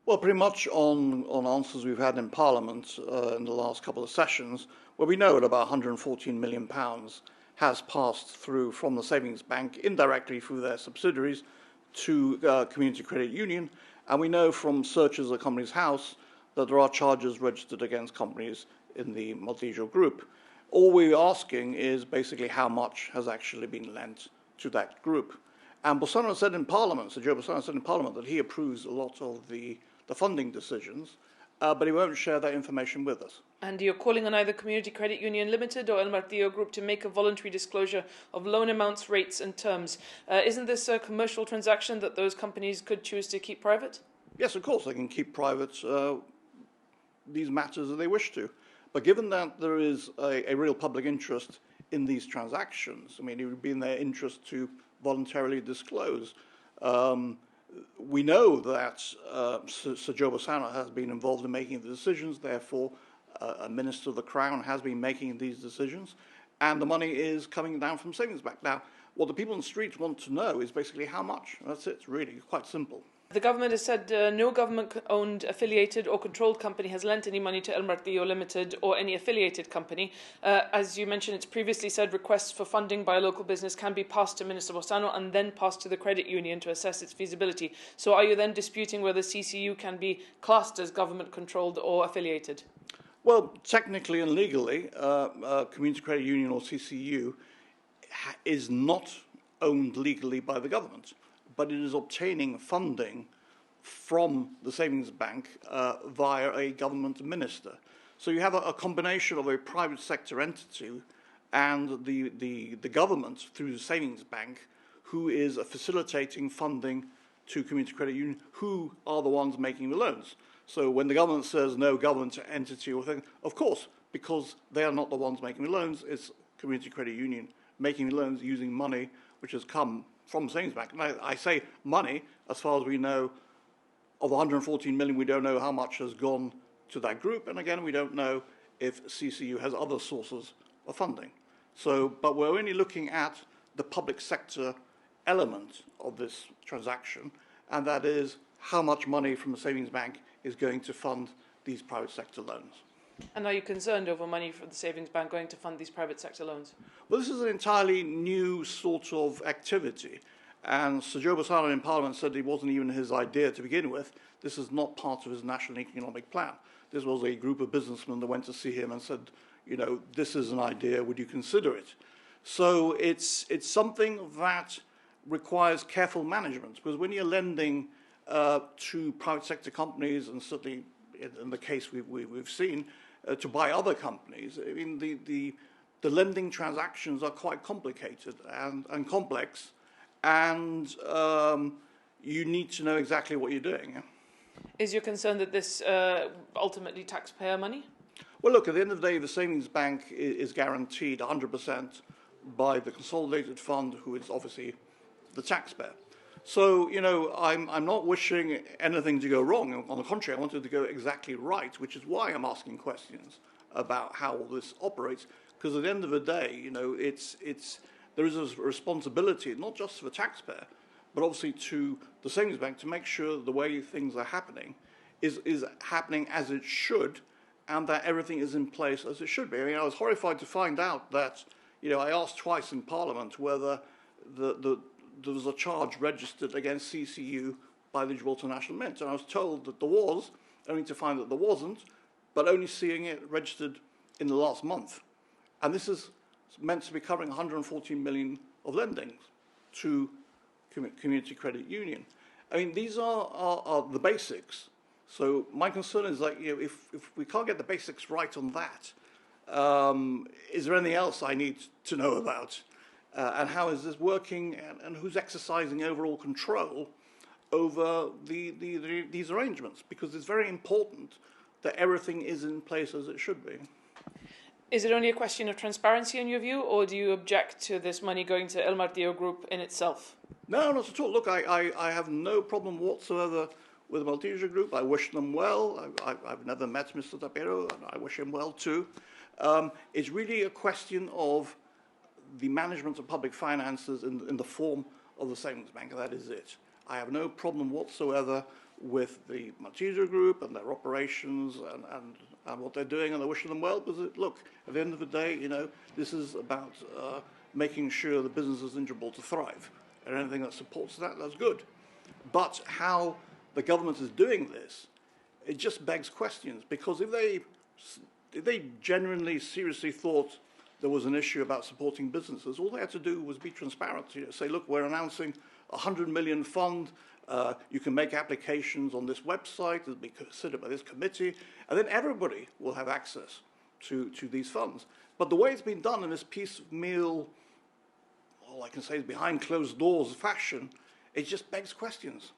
Well, pretty much on answers we've had in Parliament in the last couple of sessions, where we know that about £114 million has passed through from the Savings Bank indirectly through their subsidiaries to Community Credit Union, and we know from searches of Companies House that there are charges registered against companies in the Martillo Group. All we're asking is basically how much has actually been lent to that group. And Bolsonaro said in Parliament, Sir Joe Bolsonaro said in Parliament that he approves a lot of the funding decisions, but he won't share that information with us. And you're calling on either Community Credit Union Limited or El Martillo Group to make a voluntary disclosure of loan amounts, rates and terms. Isn't this a commercial transaction that those companies could choose to keep private? Yes, of course, they can keep private these matters as they wish to. But given that there is a real public interest in these transactions, I mean, it would be in their interest to voluntarily disclose. We know that Sir Joe Bolsonaro has been involved in making the decisions, therefore a Minister of the Crown has been making these decisions, and the money is coming down from Savings Bank. Now, what the people on the streets want to know is basically how much. That's it, really, quite simple. The government has said no government-owned, affiliated or controlled company has lent any money to El Martillo Limited or any affiliated company. As you mentioned, it's previously said requests for funding by a local business can be passed to Minister Bolsonaro and then passed to the credit union to assess its feasibility. So are you then disputing whether CCU can be classed as government-controlled or affiliated? Well, technically and legally, Community Credit Union or CCU is not owned legally by the government, but it is obtaining funding from the Savings Bank via a government minister. So you have a combination of a private sector entity and the government through the Savings Bank, who is facilitating funding to Community Credit Union, who are the ones making the loans. So when the government says no government entity or thing, of course, because they are not the ones making the loans, it's Community Credit Union making the loans using money which has come from Savings Bank. And I say money, as far as we know, of 114 million, we don't know how much has gone to that group. And again, we don't know if CCU has other sources of funding. So, but we're only looking at the public sector element of this transaction, and that is how much money from the Savings Bank is going to fund these private sector loans. And are you concerned over money from the Savings Bank going to fund these private sector loans? Well, this is an entirely new sort of activity. And Sir Joe Bolsonaro in Parliament said it wasn't even his idea to begin with. This is not part of his national economic plan. This was a group of businessmen that went to see him and said, you know, this is an idea, would you consider it? So it's something that requires careful management, because when you're lending to private sector companies, and certainly in the case we've seen, to buy other companies, I mean, the lending transactions are quite complicated and complex, and you need to know exactly what you're doing. Yeah? Is your concern that this ultimately taxpayer money? Well, look, at the end of the day, the Savings Bank is guaranteed 100% by the consolidated fund, who is obviously the taxpayer. So, you know, I'm not wishing anything to go wrong. On the contrary, I want it to go exactly right, which is why I'm asking questions about how all this operates. Because at the end of the day, you know, there is a responsibility, not just for the taxpayer, but obviously to the Savings Bank to make sure the way things are happening is happening as it should, and that everything is in place as it should be. I mean, I was horrified to find out that, you know, I asked twice in Parliament whether there was a charge registered against CCU by the Gibraltar National Mint, and I was told that there was, only to find that there wasn't, but only seeing it registered in the last month. And this is meant to be covering 114 million of lendings to Community Credit Union. I mean, these are the basics. So my concern is, like, you know, if we can't get the basics right on that, is there anything else I need to know about? And how is this working, and who's exercising overall control over these arrangements? Because it's very important that everything is in place as it should be. Is it only a question of transparency in your view, or do you object to this money going to El Martillo Group in itself? No, not at all. Look, I have no problem whatsoever with the Martillo Group. I wish them well. I've never met Mr. Tapero, and I wish him well too. It's really a question of the management of public finances in the form of the Savings Bank, and that is it. I have no problem whatsoever with the Martillo Group and their operations and what they're doing, and I wish them well, because look, at the end of the day, you know, this is about making sure the businesses in Gibraltar thrive, and anything that supports that, that's good. But how the government is doing this, it just begs questions, because if they genuinely, seriously thought there was an issue about supporting businesses, all they had to do was be transparent. You know, say, look, we're announcing a 100 million fund. You can make applications on this website. It'll be considered by this committee, and then everybody will have access to these funds. But the way it's been done in this piecemeal, all I can say is behind closed doors fashion, it just begs questions.